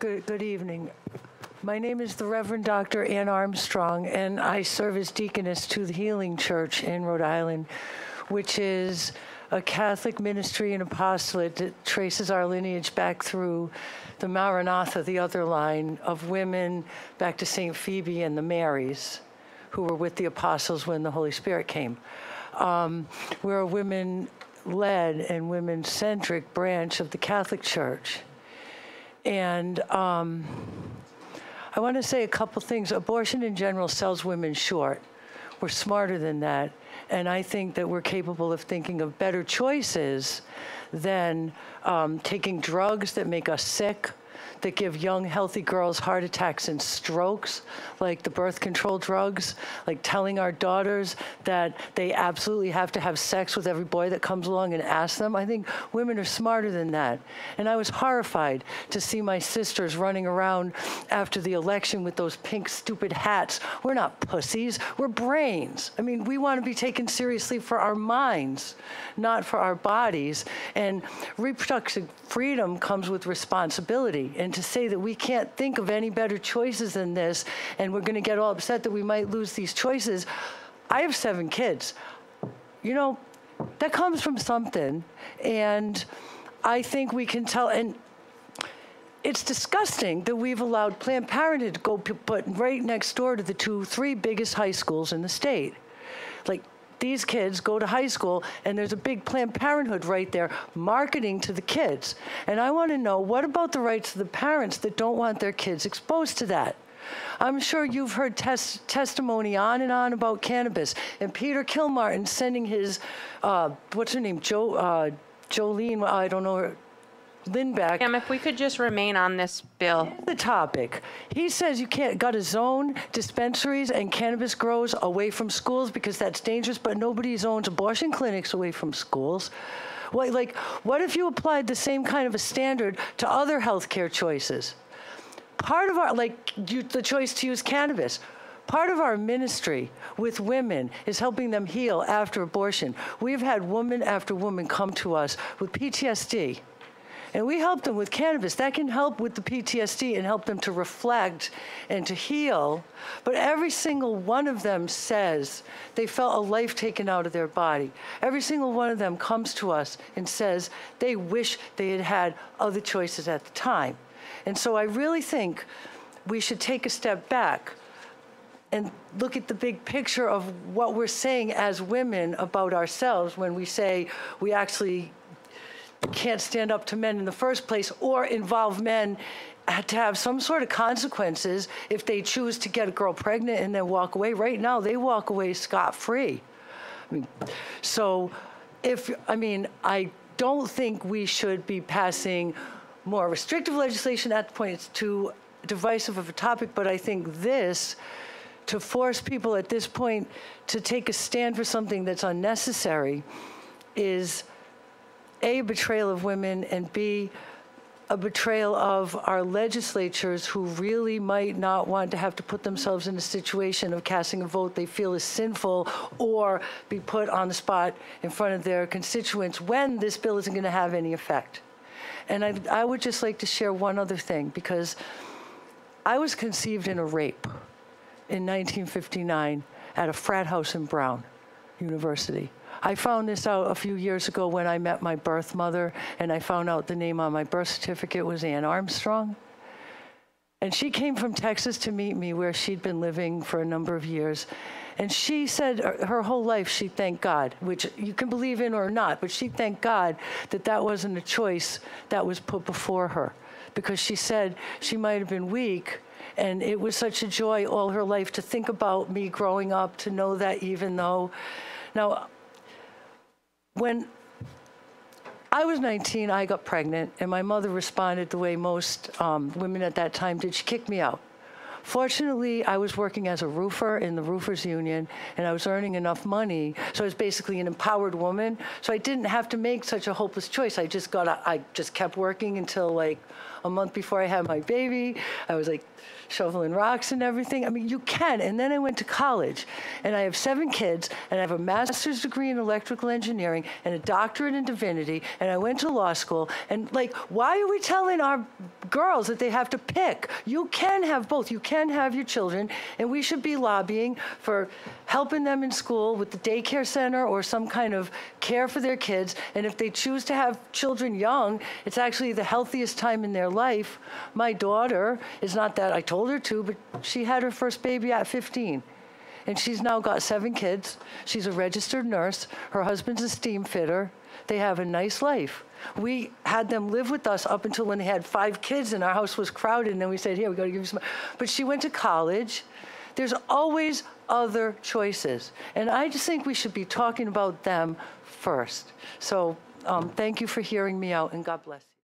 Good evening. My name is the Reverend Dr. Armstrong, and I serve as Deaconess to the Healing Church in Rhode Island, which is a Catholic ministry and apostolate that traces our lineage back through the Maranatha, the other line of women, back to St. Phoebe and the Marys, who were with the apostles when the Holy Spirit came. We're a women-led and women-centric branch of the Catholic Church. And I want to say a couple things. Abortion in general sells women short. We're smarter than that. And I think that we're capable of thinking of better choices than taking drugs that make us sick, that give young, healthy girls heart attacks and strokes, like the birth control drugs, like telling our daughters that they absolutely have to have sex with every boy that comes along and asks them. I think women are smarter than that. And I was horrified to see my sisters running around after the election with those pink, stupid hats. We're not pussies, we're brains. I mean, we want to be taken seriously for our minds, not for our bodies. And reproductive freedom comes with responsibility. And to say that we can't think of any better choices than this, and we're going to get all upset that we might lose these choices. I have 7 kids. You know, that comes from something. And I think we can tell, and it's disgusting that we've allowed Planned Parenthood to go put right next door to the 3 biggest high schools in the state. Like, these kids go to high school, and there's a big Planned Parenthood right there marketing to the kids. And I want to know, what about the rights of the parents that don't want their kids exposed to that? I'm sure you've heard testimony on and on about cannabis, and Peter Kilmartin sending his, what's her name, Jolene, I don't know her, Lindback. If we could just remain on this bill. The topic. He says you can't, got to zone dispensaries and cannabis grows away from schools because that's dangerous, but nobody zones abortion clinics away from schools. Like, what if you applied the same kind of a standard to other healthcare choices? Part of our, the choice to use cannabis, part of our ministry with women is helping them heal after abortion. We've had woman after woman come to us with PTSD. And we help them with cannabis. That can help with the PTSD and help them to reflect and to heal. But every single one of them says they felt a life taken out of their body. Every single one of them comes to us and says they wish they had had other choices at the time. And so I really think we should take a step back and look at the big picture of what we're saying as women about ourselves when we say we actually can't stand up to men in the first place, or involve men to have some sort of consequences if they choose to get a girl pregnant and then walk away. Right now, they walk away scot-free. I don't think we should be passing more restrictive legislation at the point. It's too divisive of a topic, but I think this, to force people at this point to take a stand for something that's unnecessary, is A, betrayal of women, and B, a betrayal of our legislatures who really might not want to have to put themselves in a situation of casting a vote they feel is sinful or be put on the spot in front of their constituents when this bill isn't going to have any effect. And I would just like to share one other thing, because I was conceived in a rape in 1959 at a frat house in Brown University. I found this out a few years ago when I met my birth mother, and I found out the name on my birth certificate was Ann Armstrong. And she came from Texas to meet me, where she'd been living for a number of years. And she said her whole life she thanked God, which you can believe in or not, but she thanked God that that wasn't a choice that was put before her. Because she said she might have been weak, and it was such a joy all her life to think about me growing up, to know that even though. Now, when I was 19, I got pregnant, and my mother responded the way most women at that time did. She kicked me out. Fortunately, I was working as a roofer in the roofers union, and I was earning enough money, so I was basically an empowered woman. So I didn't have to make such a hopeless choice. I just kept working until, like, a month before I had my baby. I was like shoveling rocks and everything. I mean, you can. And then I went to college, and I have 7 kids, and I have a master's degree in electrical engineering and a doctorate in divinity, and I went to law school. And like, why are we telling our girls that they have to pick? You can have both. You can have your children, and we should be lobbying for helping them in school with the daycare center or some kind of care for their kids. And if they choose to have children young, it's actually the healthiest time in their life. My daughter is not that I told her to, but she had her first baby at 15. And she's now got 7 kids. She's a registered nurse. Her husband's a steam fitter. They have a nice life. We had them live with us up until when they had 5 kids and our house was crowded, and then we said, here, we got to give you some. But she went to college. There's always other choices. And I just think we should be talking about them first. So thank you for hearing me out, and God bless you.